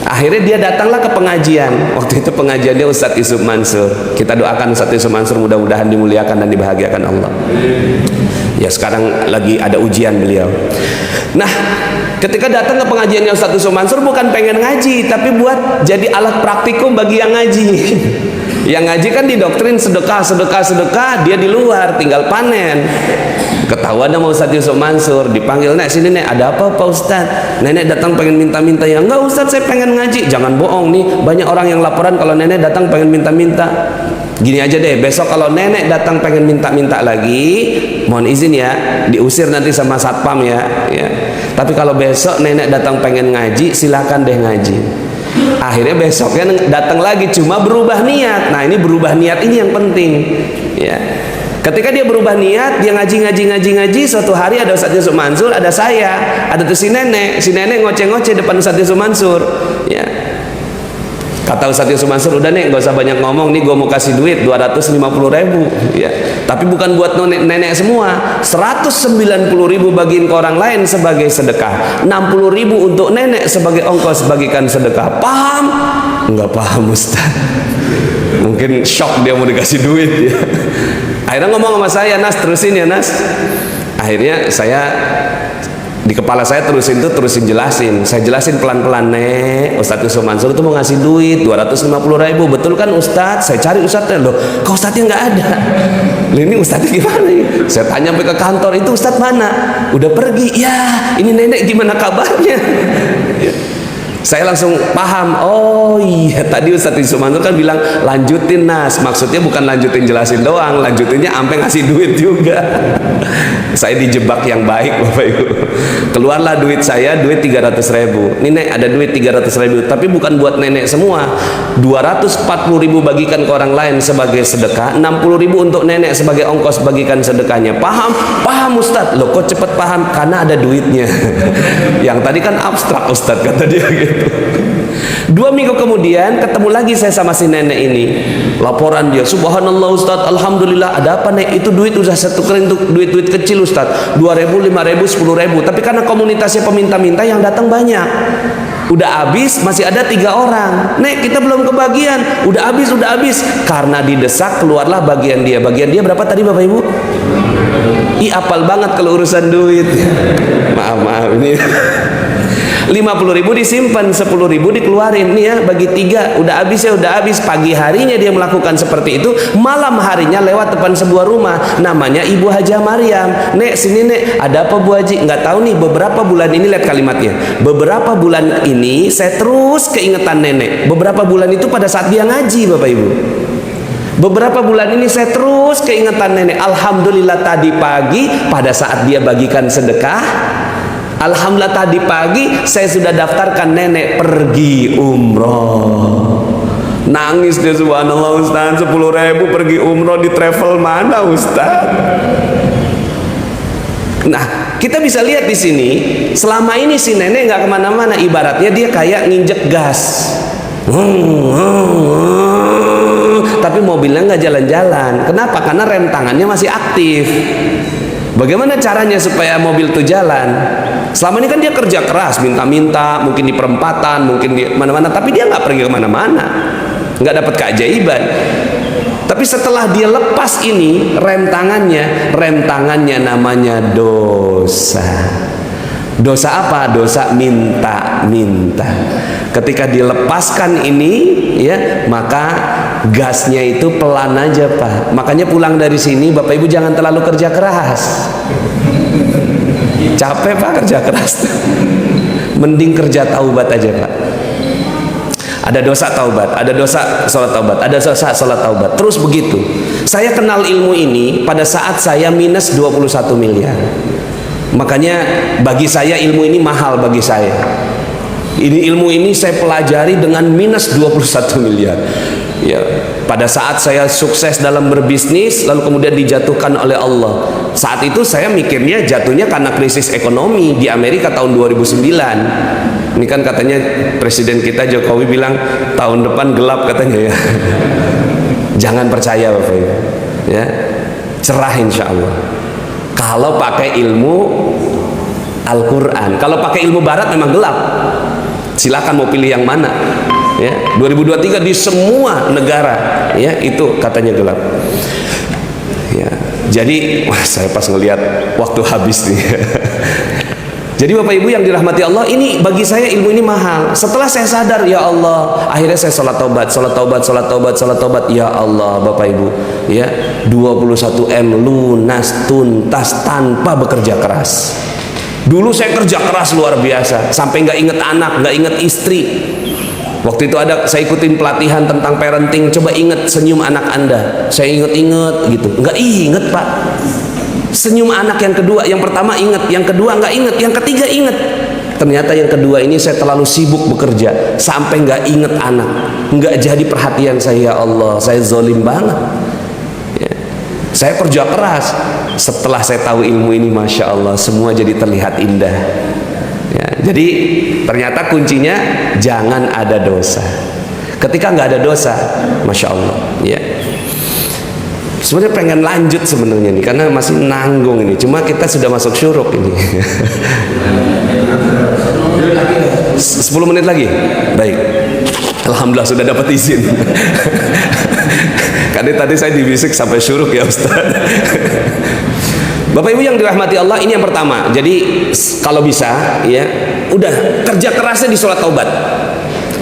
Akhirnya dia datanglah ke pengajian. Waktu itu pengajiannya Ustadz Yusuf Mansur. Kita doakan Ustadz Yusuf Mansur mudah-mudahan dimuliakan dan dibahagiakan Allah. Ya, sekarang lagi ada ujian beliau. Nah, ketika datang ke pengajiannya Ustadz Yusuf Mansur bukan pengen ngaji, tapi buat jadi alat praktikum bagi yang ngaji. Yang ngaji kan didoktrin sedekah, dia di luar tinggal panen. Ketahuan sama Ustadz Yusuf Mansur, dipanggil, "Nek, sini Nek, ada apa Pak Ustadz?" Nenek datang pengen minta-minta. Ya enggak Ustadz, saya pengen ngaji. Jangan bohong nih, banyak orang yang laporan kalau nenek datang pengen minta-minta. Gini aja deh, besok kalau nenek datang pengen minta-minta lagi, mohon izin ya, diusir nanti sama satpam ya. Tapi kalau besok nenek datang pengen ngaji, silahkan deh ngaji. Akhirnya besoknya datang lagi, cuma berubah niat. Nah, ini berubah niat ini yang penting. Ya. Ketika dia berubah niat, dia ngaji. Suatu hari ada Ustadz Yusuf Mansur, ada saya, ada tuh si nenek ngoceh-ngoceh depan Ustadz Yusuf Mansur. Ya. Kata Ustadz Yusuf Mansur, udah Nek, gak usah banyak ngomong, nih gue mau kasih duit 250.000. Ya. Tapi bukan buat nenek semua, 190.000 bagiin ke orang lain sebagai sedekah, 60.000 untuk nenek sebagai ongkos bagikan sedekah. Paham? Enggak paham Ustadz. Mungkin shock dia mau dikasih duit ya. Akhirnya ngomong sama saya, "Nas, terusin ya Nas." Akhirnya saya di kepala saya terusin jelasin. Saya jelasin pelan-pelan, "Nek, Ustadz Yusuf Mansur itu mau ngasih duit 250.000. Betul kan Ustadz?" Saya cari Ustadznya, loh kok Ustadznya nggak ada. Ini Ustadznya gimana nih? Saya tanya sampai ke kantor, itu Ustadz mana? Udah pergi. Ya, ini nenek gimana kabarnya? Saya langsung paham, oh iya tadi Ustadz Yusuf Mansur kan bilang lanjutin Nas, maksudnya bukan lanjutin jelasin doang, lanjutinnya sampai ngasih duit juga. Saya dijebak yang baik Bapak Ibu. Keluarlah duit saya, duit 300.000. Ini Nek, ada duit 300.000, tapi bukan buat nenek semua. 240.000 bagikan ke orang lain sebagai sedekah, 60.000 untuk nenek sebagai ongkos bagikan sedekahnya. Paham? Paham Ustadz. Loh kok cepet paham? Karena ada duitnya. Yang tadi kan abstrak Ustadz, kata dia gitu. 2 minggu kemudian ketemu lagi saya sama si nenek ini. Laporan dia, "Subhanallah Ustadz, alhamdulillah." "Ada apa Nek?" "Itu duit udah saya tukerin untuk duit-duit kecil Ustadz, 2.000, 5.000, 10.000. Tapi karena komunitasnya peminta-minta yang datang banyak, udah habis, masih ada 3 orang. Nek, kita belum kebagian. Udah habis. Karena didesak keluarlah bagian dia. Bagian dia berapa tadi Bapak Ibu? Apal banget kalau urusan duit. Maaf ini. 50.000 disimpan, 10.000 dikeluarin nih ya, bagi 3. Udah habis ya, udah habis. Pagi harinya dia melakukan seperti itu, malam harinya lewat depan sebuah rumah namanya Ibu Hajah Maryam. "Nek, sini Nek, ada apa Bu Haji?" "Nggak tahu nih, beberapa bulan ini," lihat kalimatnya, "beberapa bulan ini saya terus keingetan nenek." Beberapa bulan itu pada saat dia ngaji Bapak Ibu. Beberapa bulan ini saya terus keingetan nenek. Alhamdulillah tadi pagi pada saat dia bagikan sedekah, alhamdulillah tadi pagi saya sudah daftarkan nenek pergi umroh. Nangis dia, subhanallah Ustaz, 10.000 pergi umroh di travel mana Ustaz? Nah, kita bisa lihat di sini, selama ini si nenek nggak kemana-mana, ibaratnya dia kayak nginjek gas. Tapi mobilnya nggak jalan-jalan. Kenapa? Karena rem tangannya masih aktif. Bagaimana caranya supaya mobil itu jalan? Selama ini kan dia kerja keras, minta-minta, mungkin di perempatan, mungkin di mana-mana, tapi dia nggak pergi kemana-mana, nggak dapat keajaiban. Tapi setelah dia lepas ini rem tangannya namanya dosa. Dosa apa? Dosa minta-minta. Ketika dilepaskan ini, ya, maka gasnya itu pelan aja, Pak. Makanya pulang dari sini, Bapak Ibu jangan terlalu kerja keras. Capek, Pak, kerja keras. Mending kerja taubat aja, Pak. Ada dosa taubat, ada dosa sholat taubat, ada dosa sholat taubat. Terus begitu. Saya kenal ilmu ini pada saat saya minus 21 miliar. Makanya bagi saya ilmu ini mahal bagi saya. Ini ilmu ini saya pelajari dengan minus 21 miliar. Ya, pada saat saya sukses dalam berbisnis lalu kemudian dijatuhkan oleh Allah. Saat itu saya mikirnya jatuhnya karena krisis ekonomi di Amerika tahun 2009. Ini kan katanya Presiden kita Jokowi bilang tahun depan gelap katanya, ya. Jangan percaya Bapak Ibu. Ya. Cerah insya Allah. Kalau pakai ilmu Al-Quran. Kalau pakai ilmu barat memang gelap. Silakan mau pilih yang mana. Ya, 2023 di semua negara, ya, itu katanya gelap. Ya, jadi saya pas ngelihat waktu habis nih. Jadi Bapak Ibu yang dirahmati Allah, ini bagi saya ilmu ini mahal. Setelah saya sadar, ya Allah, akhirnya saya sholat taubat. Ya Allah, Bapak Ibu, ya, 21M lunas tuntas tanpa bekerja keras. Dulu saya kerja keras luar biasa, sampai nggak inget anak, nggak inget istri. Waktu itu saya ikutin pelatihan tentang parenting. Coba inget senyum anak Anda. Saya inget gitu. Nggak inget, Pak. Senyum anak yang kedua, yang pertama inget, yang kedua nggak inget, yang ketiga inget. Ternyata yang kedua ini saya terlalu sibuk bekerja sampai nggak inget anak, nggak jadi perhatian saya. Ya Allah, saya zolim banget. Ya. Saya kerja keras. Setelah saya tahu ilmu ini, masya Allah, semua jadi terlihat indah. Ya, jadi ternyata kuncinya jangan ada dosa. Ketika nggak ada dosa, masya Allah, ya. Sebenarnya pengen lanjut sebenarnya nih, karena masih nanggung ini. Cuma kita sudah masuk syuruk ini. 10 menit lagi, baik. Alhamdulillah sudah dapat izin. Karena tadi saya dibisik sampai syuruk ya Ustaz. Bapak Ibu yang dirahmati Allah, ini yang pertama. Jadi kalau bisa, ya, udah kerja kerasnya di sholat taubat.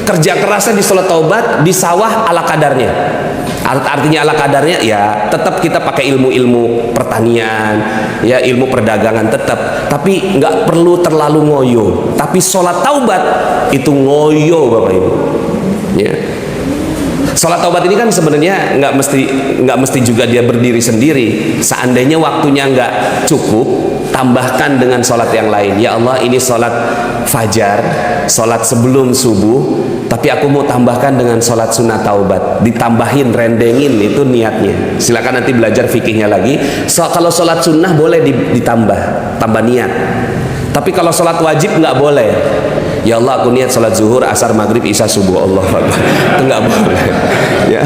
Kerja kerasnya di sholat taubat, di sawah ala kadarnya. Artinya ala kadarnya, ya tetap kita pakai ilmu-ilmu pertanian, ya ilmu perdagangan tetap, tapi nggak perlu terlalu ngoyo. Tapi sholat taubat itu ngoyo Bapak Ibu, ya. Sholat taubat ini kan sebenarnya nggak mesti juga dia berdiri sendiri. Seandainya waktunya nggak cukup, tambahkan dengan sholat yang lain. Ya Allah, ini sholat fajar, sholat sebelum subuh, tapi aku mau tambahkan dengan sholat sunnah taubat. Ditambahin, rendengin, itu niatnya. Silakan nanti belajar fikihnya lagi. Kalau sholat sunnah boleh ditambah, tambah niat. Tapi kalau sholat wajib nggak boleh. Ya Allah, aku niat sholat zuhur, asar, maghrib, isya, subuh. Allah Akbar. Itu nggak boleh. Ya.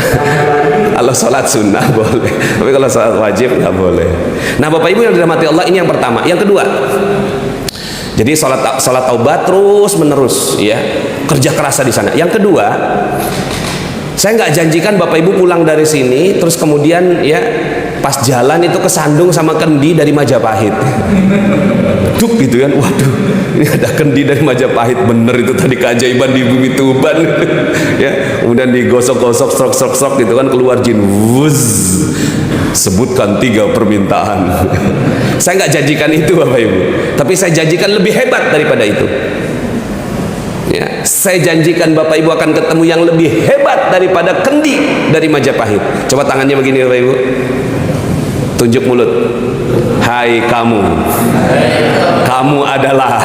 Kalau sholat sunnah boleh, tapi kalau sholat wajib nggak boleh. Nah Bapak Ibu yang dirahmati Allah, ini yang pertama. Yang kedua, jadi sholat taubat terus menerus, ya, kerja kerasa di sana. Yang kedua, saya nggak janjikan Bapak Ibu pulang dari sini terus kemudian, ya, pas jalan itu kesandung sama kendi dari Majapahit. Duk gitu kan, waduh, ini ada kendi dari Majapahit, bener itu tadi keajaiban di bumi Tuban. Ya, kemudian digosok-gosok, strok gitu kan, keluar jin, wuz, sebutkan 3 permintaan. Saya nggak janjikan itu Bapak Ibu, tapi saya janjikan lebih hebat daripada itu. Ya, saya janjikan Bapak Ibu akan ketemu yang lebih hebat daripada kendi dari Majapahit. Coba tangannya begini Bapak Ibu, tunjuk mulut. Hai kamu, kamu adalah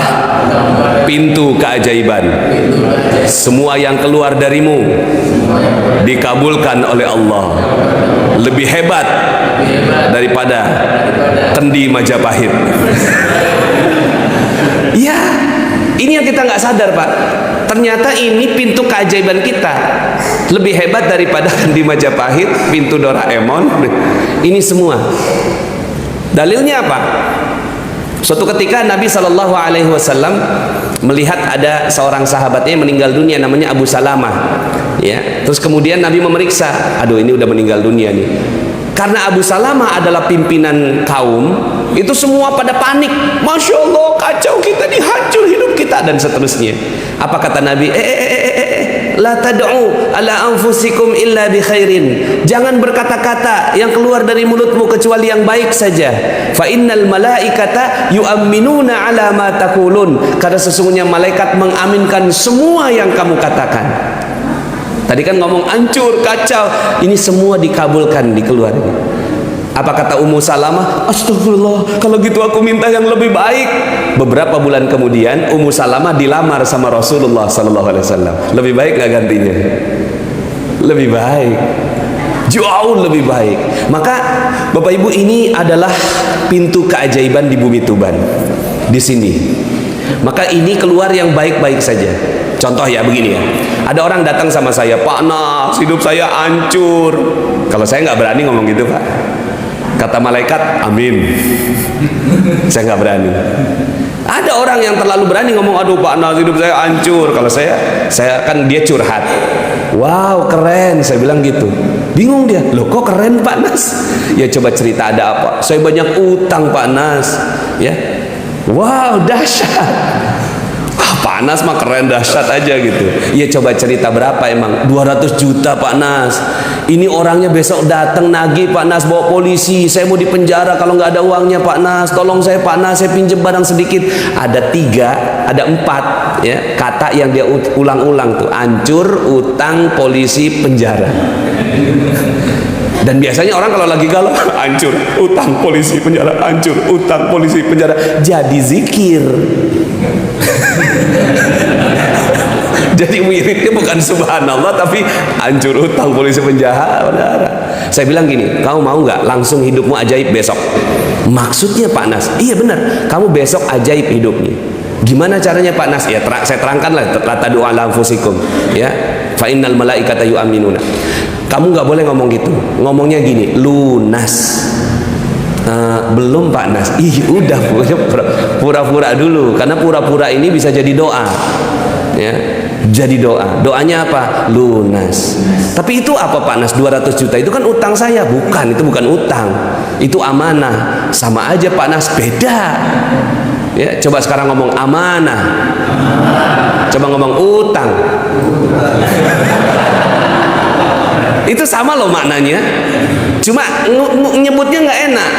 pintu keajaiban. Semua yang keluar darimu dikabulkan oleh Allah, lebih hebat daripada kendi Majapahit. Ya, ini yang kita nggak sadar Pak. Ternyata ini pintu keajaiban kita, lebih hebat daripada kendi Majapahit, pintu Doraemon. Ini semua. Dalilnya apa? Suatu ketika Nabi Shallallahu Alaihi Wasallam melihat ada seorang sahabatnya yang meninggal dunia, namanya Abu Salamah. Ya, terus kemudian Nabi memeriksa, aduh ini udah meninggal dunia nih. Karena Abu Salamah adalah pimpinan kaum, itu semua pada panik. Masya Allah, kacau kita nih, hancur hidup kita dan seterusnya. Apa kata Nabi? La tad'u ala anfusikum illa bi khairin. Jangan berkata-kata yang keluar dari mulutmu kecuali yang baik saja. Fa innal malaikata yu'minuna ala ma taqulun. Karena sesungguhnya malaikat mengaminkan semua yang kamu katakan. Tadi kan ngomong hancur, kacau, ini semua dikabulkan, dikeluarkan. Apa kata Ummu Salamah? Astagfirullah, kalau gitu aku minta yang lebih baik. Beberapa bulan kemudian Ummu Salamah dilamar sama Rasulullah Sallallahu Alaihi Wasallam. Lebih baik nggak gantinya? Lebih baik, jauh lebih baik. Maka Bapak Ibu, ini adalah pintu keajaiban di bumi Tuban. Di sini. Maka ini keluar yang baik-baik saja. Contoh ya begini ya. Ada orang datang sama saya, Pak Nas, hidup saya hancur. Kalau saya nggak berani ngomong gitu Pak. Kata malaikat, amin. Saya nggak berani. Ada orang yang terlalu berani ngomong, aduh Pak Nas, hidup saya hancur. Kalau saya kan dia curhat. Wow, keren, saya bilang gitu. Bingung dia, loh kok keren Pak Nas? Ya coba cerita ada apa? Saya banyak utang Pak Nas. Ya, wow, dahsyat. Pak Nas mah keren, dahsyat aja gitu. Ya coba cerita berapa emang? 200 juta Pak Nas. Ini orangnya besok datang nagih Pak Nas, bawa polisi. Saya mau dipenjara kalau nggak ada uangnya Pak Nas. Tolong saya Pak Nas, saya pinjam barang sedikit. Ada 4 ya kata yang dia ulang-ulang tuh. Hancur, utang, polisi, penjara. Dan biasanya orang kalau lagi galau, hancur, utang, polisi, penjara, hancur, utang, polisi, penjara. Jadi zikir. Jadi wiridnya bukan subhanallah tapi hancur, utang, polisi, penjara. Saya bilang gini, kamu mau nggak langsung hidupmu ajaib besok? Maksudnya Pak Nas, iya benar, kamu besok ajaib hidupnya. Gimana caranya Pak Nas? Ya saya terangkan lah kata doa ala anfusikum. Ya, fa innal malaikata yu'minuna. Kamu nggak boleh ngomong gitu. Ngomongnya gini, lunas. Belum Pak Nas. Udah pura-pura dulu, karena pura-pura ini bisa jadi doa. Ya, jadi doa. Doanya apa? Lunas. Tapi itu apa Pak Nas? 200 juta itu kan utang saya. Bukan, itu bukan utang. Itu amanah. Sama aja Pak Nas, beda. Ya, coba sekarang ngomong amanah. Coba ngomong utang. Itu sama loh maknanya. Cuma nyebutnya nggak enak.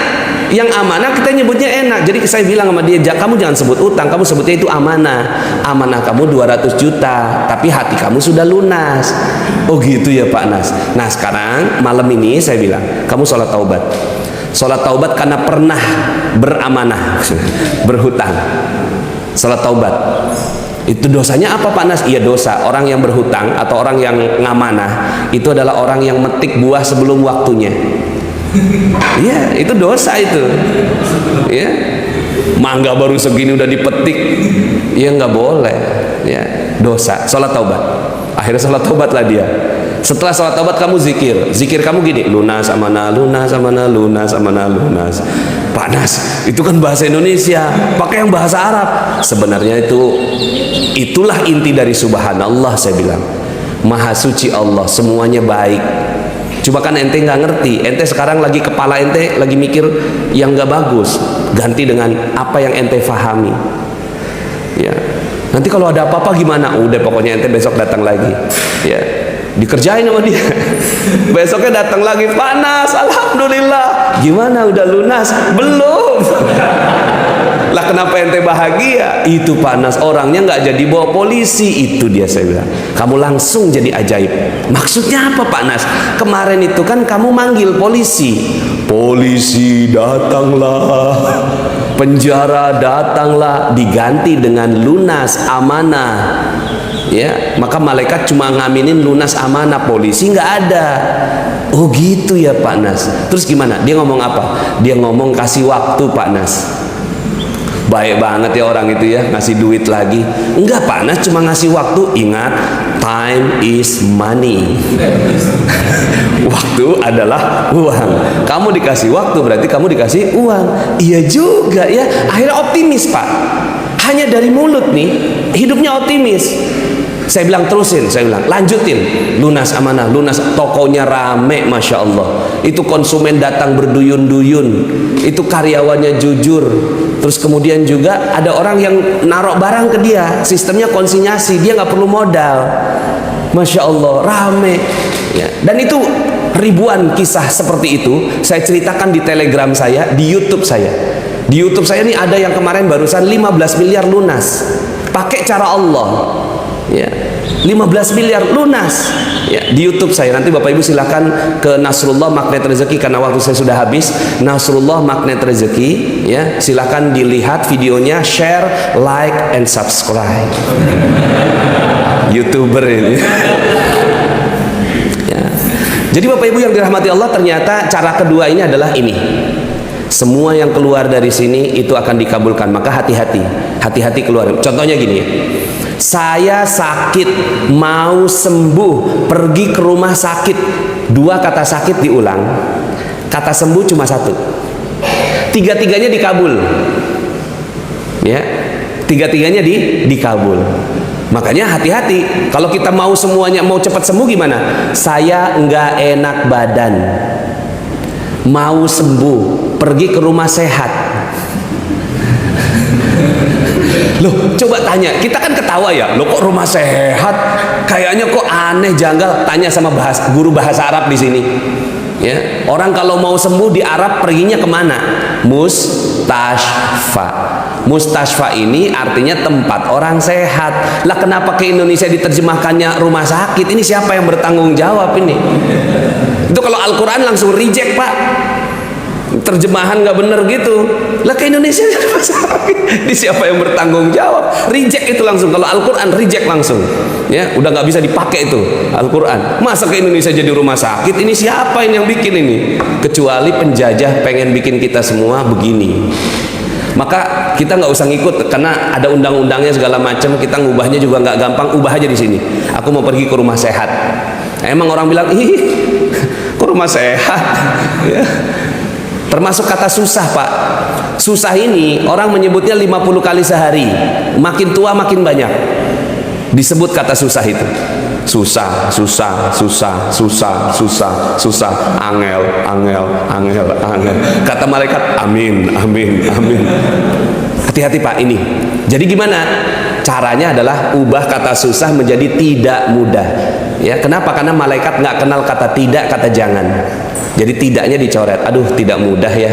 Yang amanah kita nyebutnya enak. Jadi saya bilang sama dia, kamu jangan sebut utang, kamu sebutnya itu amanah. Amanah kamu 200 juta, tapi hati kamu sudah lunas. Oh gitu ya Pak Nas. Nah sekarang malam ini saya bilang, kamu sholat taubat. Sholat taubat karena pernah beramanah, berhutang. Sholat taubat. Itu dosanya apa Pak Nas? Iya dosa. Orang yang berhutang atau orang yang ngamanah itu adalah orang yang metik buah sebelum waktunya. Iya, itu dosa itu. Ya, mangga baru segini udah dipetik, ya nggak boleh. Ya, dosa. Sholat taubat. Akhirnya sholat taubatlah dia. Setelah sholat taubat kamu zikir kamu gini, lunas amanah, lunas amanah, lunas amanah, lunas. Pak Nas, itu kan bahasa Indonesia, pakai yang bahasa Arab. Sebenarnya itulah inti dari subhanallah. Saya bilang, maha suci Allah, semuanya baik. Coba kan ente nggak ngerti, ente sekarang lagi kepala ente lagi mikir yang nggak bagus, ganti dengan apa yang ente fahami. Ya, nanti kalau ada apa-apa gimana? Udah pokoknya ente besok datang lagi. Ya, dikerjain sama dia. Besoknya datang lagi, panas, alhamdulillah. Gimana udah lunas? Belum. Lah kenapa ente bahagia? Itu Pak Nas, orangnya nggak jadi bawa polisi. Itu dia, saya bilang. Kamu langsung jadi ajaib. Maksudnya apa Pak Nas? Kemarin itu kan kamu manggil polisi. Polisi datanglah, penjara datanglah, diganti dengan lunas amanah. Ya, maka malaikat cuma ngaminin lunas amanah, polisi nggak ada. Oh gitu ya Pak Nas. Terus gimana? Dia ngomong apa? Dia ngomong kasih waktu Pak Nas. Baik banget ya orang itu ya, ngasih duit lagi. Enggak Pak Nas, cuma ngasih waktu. Ingat, time is money. Waktu adalah uang. Kamu dikasih waktu berarti kamu dikasih uang. Iya juga ya. Akhirnya optimis Pak. Hanya dari mulut nih, hidupnya optimis. Saya bilang terusin, saya bilang lanjutin. Lunas amanah, lunas, tokonya rame, Masya Allah. Itu konsumen datang berduyun-duyun. Itu karyawannya jujur. Terus kemudian juga ada orang yang narok barang ke dia. Sistemnya konsinyasi, dia nggak perlu modal. Masya Allah, rame ya. Dan itu ribuan kisah seperti itu saya ceritakan di Telegram saya, di YouTube saya. Di YouTube saya ini ada yang kemarin barusan 15 miliar lunas pakai cara Allah ya. 15 miliar lunas ya, di YouTube saya. Nanti Bapak Ibu silakan ke Nasrullah Magnet Rezeki, karena waktu saya sudah habis. Nasrullah Magnet Rezeki ya, silakan dilihat videonya, share, like, and subscribe. YouTuber ini ya. Jadi Bapak Ibu yang dirahmati Allah, ternyata cara kedua ini adalah ini. Semua yang keluar dari sini itu akan dikabulkan. Maka hati-hati, hati-hati keluar. Contohnya gini ya. Saya sakit, mau sembuh, pergi ke rumah sakit. Dua kata sakit diulang, kata sembuh cuma satu. Tiga-tiganya dikabul. Ya, tiga-tiganya dikabul. Makanya hati-hati. Kalau kita mau semuanya, mau cepat sembuh gimana? Saya nggak enak badan, mau sembuh, pergi ke rumah sehat. Loh, coba tanya, kita kan ketawa ya, loh kok rumah sehat? Kayaknya kok aneh, janggal. Tanya sama guru bahasa Arab di sini. Ya, orang kalau mau sembuh di Arab perginya kemana? Mustashfa. Mustashfa ini artinya tempat orang sehat. Lah kenapa ke Indonesia diterjemahkannya rumah sakit? Ini siapa yang bertanggung jawab ini? Itu kalau Al-Quran langsung reject Pak. Terjemahan nggak bener gitu. Lah ke Indonesia rumah sakit, ini siapa yang bertanggung jawab? Reject itu langsung. Kalau Al-Quran reject langsung ya, udah nggak bisa dipakai itu Al-Quran. Masa ke Indonesia jadi rumah sakit? Ini siapa ini yang bikin ini? Kecuali penjajah pengen bikin kita semua begini, maka kita nggak usah ngikut, karena ada undang-undangnya segala macam. Kita ngubahnya juga nggak gampang. Ubah aja di sini, aku mau pergi ke rumah sehat. Emang orang bilang, ih ke rumah sehat ya. Termasuk kata susah Pak. Susah ini orang menyebutnya 50 kali sehari. Makin tua makin banyak disebut kata susah itu. Susah, susah, susah, susah, susah, susah. Angel, angel, angel, angel. Kata malaikat, amin, amin, amin. Hati-hati Pak ini. Jadi gimana? Caranya adalah ubah kata susah menjadi tidak mudah. Ya, kenapa? Karena malaikat nggak kenal kata tidak, kata jangan. Jadi tidaknya dicoret. Aduh, tidak mudah ya.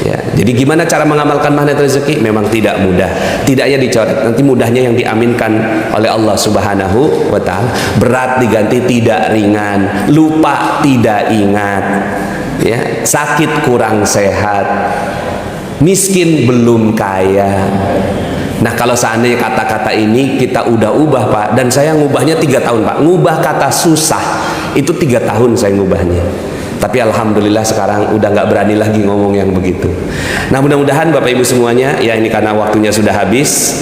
Ya, jadi gimana cara mengamalkan magnet rezeki? Memang tidak mudah. Tidaknya dicoret, nanti mudahnya yang diaminkan oleh Allah Subhanahu wa Ta'ala. Berat diganti tidak ringan, lupa tidak ingat, ya, sakit kurang sehat, miskin belum kaya. Nah, kalau seandainya kata-kata ini kita udah ubah Pak, dan saya ngubahnya 3 tahun Pak. Ngubah kata susah itu 3 tahun saya ngubahnya. Tapi alhamdulillah sekarang udah nggak berani lagi ngomong yang begitu. Nah, mudah-mudahan Bapak Ibu semuanya, ya ini karena waktunya sudah habis.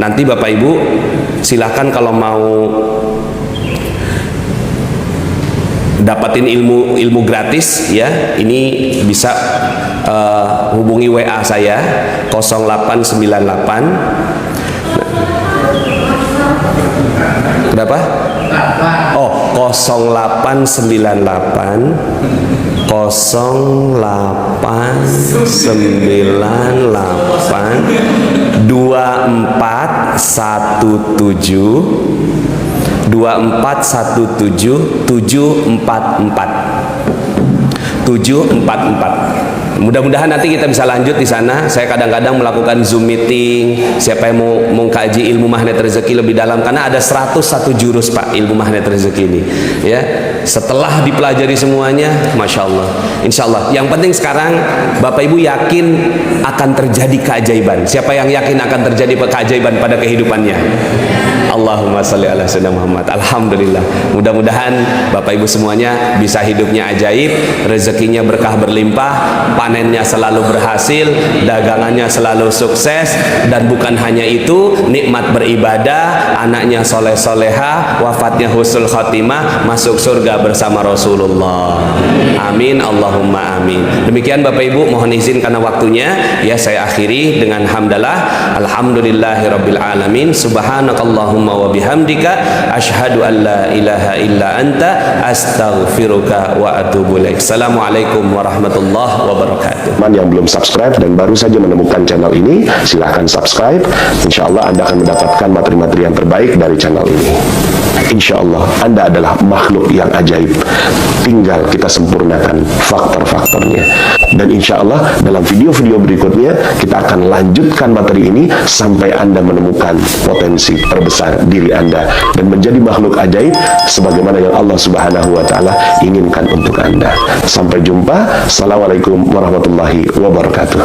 Nanti Bapak Ibu silahkan kalau mau dapatin ilmu gratis ya, ini bisa hubungi WA saya 0898. Berapa? Oh, 0898 2417 2417 744 744. Mudah-mudahan nanti kita bisa lanjut di sana. Saya kadang-kadang melakukan Zoom meeting. Siapa yang mau mengkaji ilmu magnet rezeki lebih dalam, karena ada 101 jurus Pak ilmu magnet rezeki ini. Ya, setelah dipelajari semuanya, masya Allah. Insya Allah. Yang penting sekarang Bapak Ibu yakin akan terjadi keajaiban. Siapa yang yakin akan terjadi keajaiban pada kehidupannya? Allahumma salli ala sayyidina Muhammad. Alhamdulillah. Mudah-mudahan Bapak Ibu semuanya bisa hidupnya ajaib, rezekinya berkah berlimpah, panennya selalu berhasil, dagangannya selalu sukses, dan bukan hanya itu, nikmat beribadah, anaknya soleh-soleha, wafatnya husnul khotimah, masuk surga bersama Rasulullah. Amin, Allahumma amin. Demikian Bapak Ibu, mohon izin karena waktunya, ya saya akhiri dengan hamdalah. Alhamdulillahirabbil alamin. Subhanakallahumma wa bihamdika asyhadu an la ilaha illa anta astaghfiruka wa atubu ilaik. Assalamualaikum warahmatullahi wabarakatuh. Teman yang belum subscribe dan baru saja menemukan channel ini, silahkan subscribe. Insya Allah Anda akan mendapatkan materi-materi yang terbaik dari channel ini. Insya Allah Anda adalah makhluk yang ajaib, tinggal kita sempurnakan faktor-faktornya. Dan insya Allah dalam video-video berikutnya kita akan lanjutkan materi ini sampai Anda menemukan potensi terbesar diri Anda dan menjadi makhluk ajaib sebagaimana yang Allah Subhanahu wa Ta'ala inginkan untuk Anda. Sampai jumpa. Assalamualaikum warahmatullahi wabarakatuh.